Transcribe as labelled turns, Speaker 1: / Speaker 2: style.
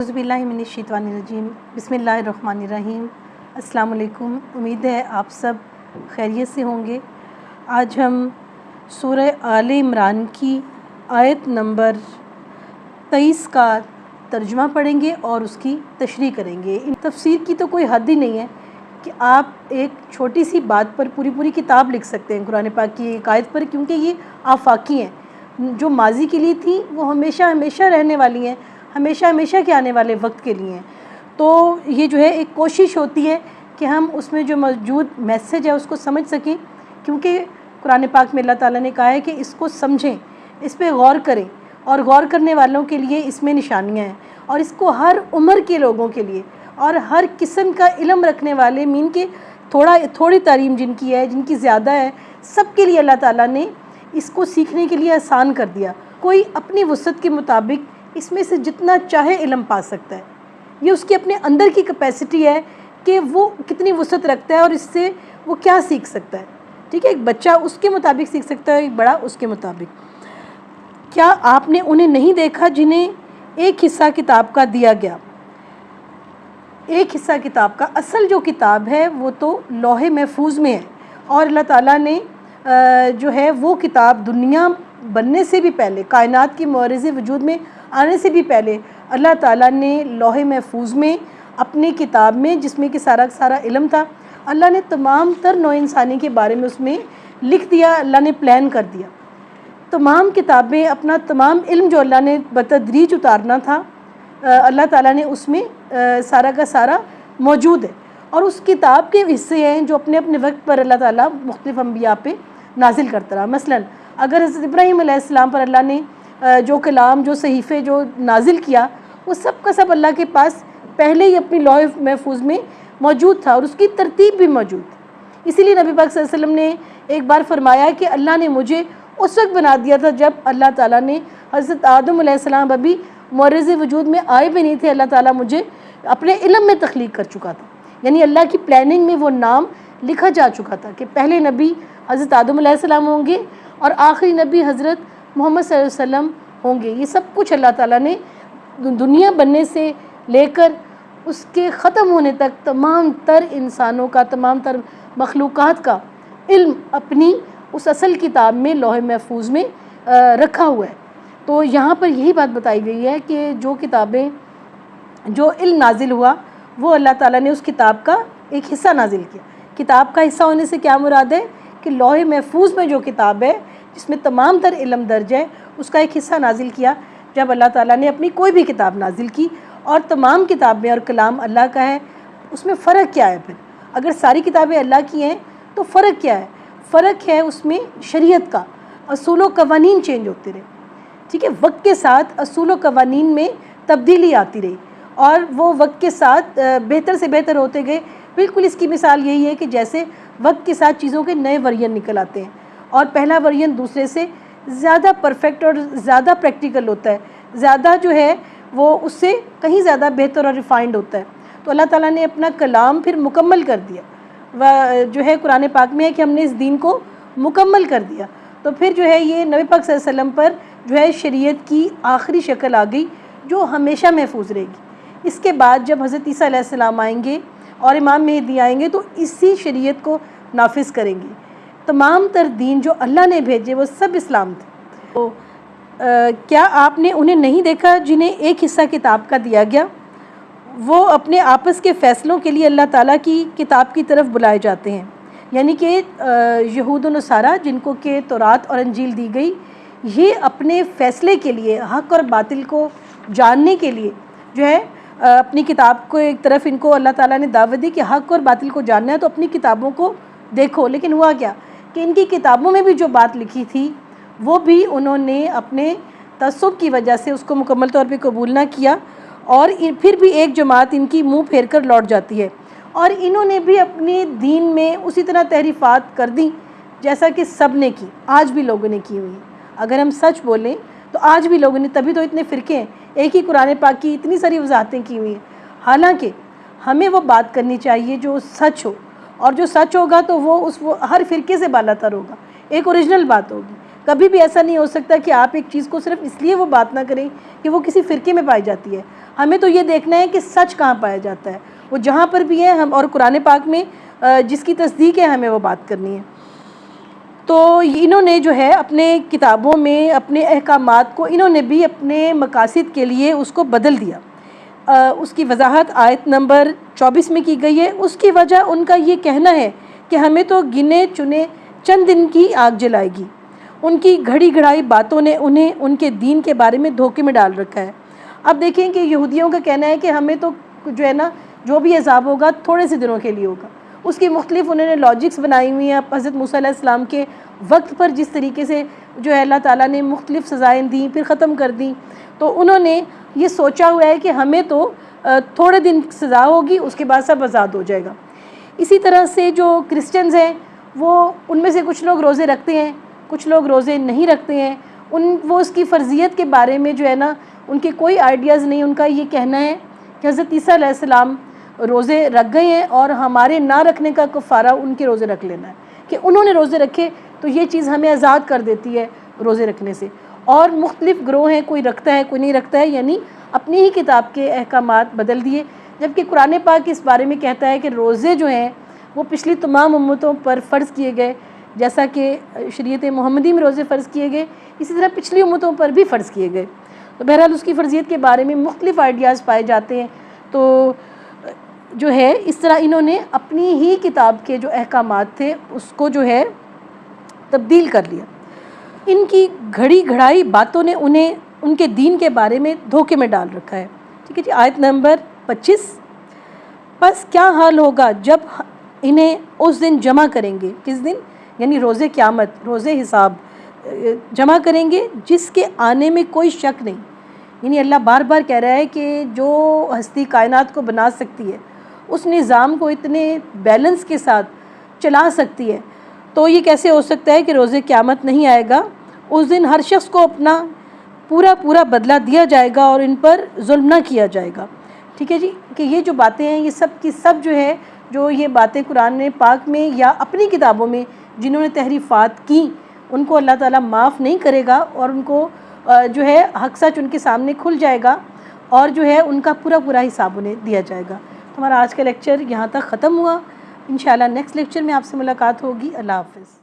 Speaker 1: औज़ुबिल्लाहिमिनश्शैतानिर्रजीम बिस्मिल्लाहिर्रहमानिर्रहीम। अस्सलाम वालेकुम। उम्मीद है आप सब खैरियत से होंगे। आज हम सूरह आले इमरान की आयत नंबर 23 का तर्जुमा पढ़ेंगे और उसकी तशरीह करेंगे। इन तफसीर की तो कोई हद ही नहीं है कि आप एक छोटी सी बात पर पूरी किताब लिख सकते हैं कुरान पाक की एक आयत पर, क्योंकि ये आफाकी हैं। जो माजी के लिए थी वो हमेशा हमेशा रहने वाली हैं, हमेशा हमेशा के आने वाले वक्त के लिए हैं। तो ये जो है एक कोशिश होती है कि हम उसमें जो मौजूद मैसेज है उसको समझ सकें, क्योंकि कुरान पाक में अल्लाह ताला ने कहा है कि इसको समझें, इस पे गौर करें, और गौर करने वालों के लिए इसमें निशानियाँ हैं, और इसको हर उम्र के लोगों के लिए और हर किस्म का इल्म रखने वाले, मीन के थोड़ी तालीम जिनकी है, जिनकी ज़्यादा है, सब के लिए अल्लाह ताला ने इसको सीखने के लिए आसान कर दिया। कोई अपनी वसअत के मुताबिक इसमें से जितना चाहे इल्म पा सकता है। ये उसकी अपने अंदर की कैपेसिटी है कि वो कितनी वसअत रखता है और इससे वो क्या सीख सकता है। ठीक है, एक बच्चा उसके मुताबिक सीख सकता है, एक बड़ा उसके मुताबिक। क्या आपने उन्हें नहीं देखा जिन्हें एक हिस्सा किताब का दिया गया? एक हिस्सा किताब का, असल जो किताब है वो तो लौहे महफूज में है, और अल्लाह ताला ने जो है वो किताब दुनिया बनने से भी पहले, कायनात की मुअर्रिज़े वजूद में आने से भी पहले अल्लाह ताला ने लौहे महफूज में अपनी किताब में, जिसमें कि सारा इल्म था, अल्लाह ने तमाम तर नौ इंसानी के बारे में उसमें लिख दिया। अल्लाह ने प्लान कर दिया। तमाम किताबें, अपना तमाम इल्म जो अल्लाह ने बतदरीज उतारना था, अल्लाह ताला ने उसमें सारा का सारा मौजूद है। और उस किताब के हिस्से हैं जो अपने अपने वक्त पर अल्लाह ताला मुख्तलिफ अंबिया पे नाजिल करता रहा। मसलन अगर हज़रत इब्राहीम अलैहिस्सलाम पर अल्लाह ने जो कलाम, जो सहीफ़े जो नाजिल किया, वो सब का सब अल्लाह के पास पहले ही अपनी लौह महफूज में मौजूद था, और उसकी तरतीब भी मौजूद थी। इसीलिए नबी पाक सल्लल्लाहु अलैहि वसल्लम ने एक बार फरमाया कि अल्लाह ने मुझे उस वक्त बना दिया था जब अल्लाह ताला ने हज़रत आदम अलैहिस्सलाम अभी मुअर्रिज़े वजूद में आए भी नहीं थे, अल्लाह ताला मुझे अपने इल्म में तख्लीक कर चुका था। यानी अल्लाह की प्लानिंग में वो नाम लिखा जा चुका था कि पहले नबी हज़रत आदम अलैहिस्सलाम होंगे और आखिरी नबी हज़रत मोहम्मद सल्लल्लाहु अलैहि वसल्लम होंगे। ये सब कुछ अल्लाह ताला ने दुनिया बनने से लेकर उसके ख़त्म होने तक तमाम तर इंसानों का, तमाम तर मखलूक़ात का इल्म अपनी उस असल किताब में लौह महफूज में रखा हुआ है। तो यहाँ पर यही बात बताई गई है कि जो किताबें, जो इल्म नाजिल हुआ, वो अल्लाह ताला ने उस किताब का एक हिस्सा नाजिल किया। किताब का हिस्सा होने से क्या मुराद है कि लौह महफूज में जो किताब है, जिसमें तमाम तर इल्म दर्ज है, उसका एक हिस्सा नाजिल किया जब अल्लाह ताला ने अपनी कोई भी किताब नाजिल की। और तमाम किताबें और कलाम अल्लाह का है, उसमें फ़र्क क्या है? फिर अगर सारी किताबें अल्लाह की हैं तो फ़र्क क्या है? फ़र्क है उसमें शरीयत का, असूल व कवानीन चेंज होते रहे। ठीक है, वक्त के साथ असूल व कवानीन में तब्दीली आती रही, और वो वक्त के साथ बेहतर से बेहतर होते गए। बिल्कुल इसकी मिसाल यही है कि जैसे वक्त के साथ चीज़ों के नए वर्जन निकल आते हैं, और पहला वर्जन दूसरे से ज़्यादा परफेक्ट और ज़्यादा प्रैक्टिकल होता है, ज़्यादा जो है वो उससे कहीं ज़्यादा बेहतर और रिफाइंड होता है। तो अल्लाह ताला ने अपना कलाम फिर मुकम्मल कर दिया। वह जो है कुरान पाक में है कि हमने इस दीन को मुकम्मल कर दिया। तो फिर जो है ये नबी पाक सल्लल्लाहु अलैहि वसल्लम पर जो है शरीयत की आखिरी शक्ल आ गई, जो हमेशा महफूज रहेगी। इसके बाद जब हज़रत ईसा अलैहिस्सलाम आएंगे और इमाम मेहदी आएंगे तो इसी शरीयत को नाफिज करेंगे। तमाम तर दीन जो अल्लाह ने भेजे वो सब इस्लाम थे। तो क्या आपने उन्हें नहीं देखा जिन्हें एक हिस्सा किताब का दिया गया? वो अपने आपस के फ़ैसलों के लिए अल्लाह ताला की किताब की तरफ बुलाए जाते हैं। यानी कि यहूद व नसारा, जिनको के तौरात और अंजील दी गई, ये अपने फ़ैसले के लिए, हक़ और बातिल को जानने के लिए जो है अपनी किताब को एक तरफ इनको अल्लाह ताला ने दावत दी कि हक़ और बातिल को जानना है तो अपनी किताबों को देखो। लेकिन हुआ क्या कि इनकी किताबों में भी जो बात लिखी थी वो भी उन्होंने अपने तअस्सुब की वजह से उसको मुकम्मल तौर पे कबूल ना किया, और फिर भी एक जमात इनकी मुंह फेर कर लौट जाती है, और इन्होंने भी अपने दीन में उसी तरह तहरीफ़ात कर दी जैसा कि सब ने की, आज भी लोगों ने की हुई है। अगर हम सच बोलें तो आज भी लोगों ने, तभी तो इतने फ़िरके हैं, एक ही कुरान पाक की इतनी सारी वजाहतें की हुई हैं। हालांकि हमें वो बात करनी चाहिए जो सच हो, और जो सच होगा तो वो हर फ़िरके से बालातर होगा, एक ओरिजिनल बात होगी। کبھی بھی ایسا نہیں ہو سکتا کہ آپ ایک چیز کو صرف اس لیے وہ بات نہ کریں کہ وہ کسی فرقے میں پائی جاتی ہے. ہمیں تو یہ دیکھنا ہے کہ سچ کہاں پایا جاتا ہے، وہ جہاں پر بھی ہے ہم، اور قرآن پاک میں جس کی تصدیق ہے ہمیں وہ بات کرنی ہے. تو انہوں نے جو ہے اپنے کتابوں میں اپنے احکامات کو انہوں نے بھی اپنے مقاصد کے لیے اس کو بدل دیا. اس کی وضاحت آیت نمبر 24 میں کی گئی ہے. اس کی وجہ ان کا یہ کہنا ہے کہ ہمیں تو گنے چنے چند دن کی آگ جلائے گی. ان کی گھڑی گھڑائی باتوں نے انہیں ان کے دین کے بارے میں دھوکے میں ڈال رکھا ہے. اب دیکھیں کہ یہودیوں کا کہنا ہے کہ ہمیں تو جو ہے نا جو بھی عذاب ہوگا تھوڑے سے دنوں کے لیے ہوگا. اس کی مختلف انہوں نے لاجکس بنائی ہوئی ہیں. حضرت موسیٰ علیہ السلام کے وقت پر جس طریقے سے جو ہے اللہ تعالیٰ نے مختلف سزائیں دیں پھر ختم کر دیں، تو انہوں نے یہ سوچا ہوا ہے کہ ہمیں تو تھوڑے دن سزا ہوگی، اس کے بعد سب آزاد ہو جائے گا. اسی طرح سے جو کرسچنز ہیں وہ ان میں سے کچھ لوگ روزے رکھتے ہیں، کچھ لوگ روزے نہیں رکھتے ہیں. وہ اس کی فرضیت کے بارے میں جو ہے نا ان کے کوئی آئیڈیاز نہیں. ان کا یہ کہنا ہے کہ حضرت عیسیٰ علیہ السلام روزے رکھ گئے ہیں اور ہمارے نہ رکھنے کا کفارہ ان کے روزے رکھ لینا ہے، کہ انہوں نے روزے رکھے تو یہ چیز ہمیں آزاد کر دیتی ہے روزے رکھنے سے. اور مختلف گروہ ہیں، کوئی رکھتا ہے کوئی نہیں رکھتا ہے، یعنی اپنی ہی کتاب کے احکامات بدل دیے. جبکہ قرآن پاک اس بارے میں کہتا ہے کہ روزے جو ہیں وہ پچھلی تمام امتوں پر فرض کیے گئے، جیسا کہ شریعت محمدی میں روزے فرض کیے گئے اسی طرح پچھلی امتوں پر بھی فرض کیے گئے. تو بہرحال اس کی فرضیت کے بارے میں مختلف آئیڈیاز پائے جاتے ہیں. تو جو ہے اس طرح انہوں نے اپنی ہی کتاب کے جو احکامات تھے اس کو جو ہے تبدیل کر لیا. ان کی گھڑی گھڑائی باتوں نے انہیں ان کے دین کے بارے میں دھوکے میں ڈال رکھا ہے. ٹھیک ہے جی. آیت نمبر 25. بس کیا حال ہوگا جب انہیں اس دن جمع کریں گے. کس دن؟ یعنی روزے قیامت، روزے حساب جمع کریں گے، جس کے آنے میں کوئی شک نہیں. یعنی اللہ بار بار کہہ رہا ہے کہ جو ہستی کائنات کو بنا سکتی ہے، اس نظام کو اتنے بیلنس کے ساتھ چلا سکتی ہے، تو یہ کیسے ہو سکتا ہے کہ روزے قیامت نہیں آئے گا؟ اس دن ہر شخص کو اپنا پورا بدلہ دیا جائے گا اور ان پر ظلم نہ کیا جائے گا. ٹھیک ہے جی. کہ یہ جو باتیں ہیں یہ سب کی سب جو ہے جو یہ باتیں قرآن پاک میں یا اپنی کتابوں میں جنہوں نے تحریفات کی ان کو اللہ تعالیٰ معاف نہیں کرے گا، اور ان کو جو ہے حق سچ ان کے سامنے کھل جائے گا اور جو ہے ان کا پورا حساب انہیں دیا جائے گا. ہمارا آج کا لیکچر یہاں تک ختم ہوا. انشاءاللہ نیکسٹ لیکچر میں آپ سے ملاقات ہوگی. اللہ حافظ.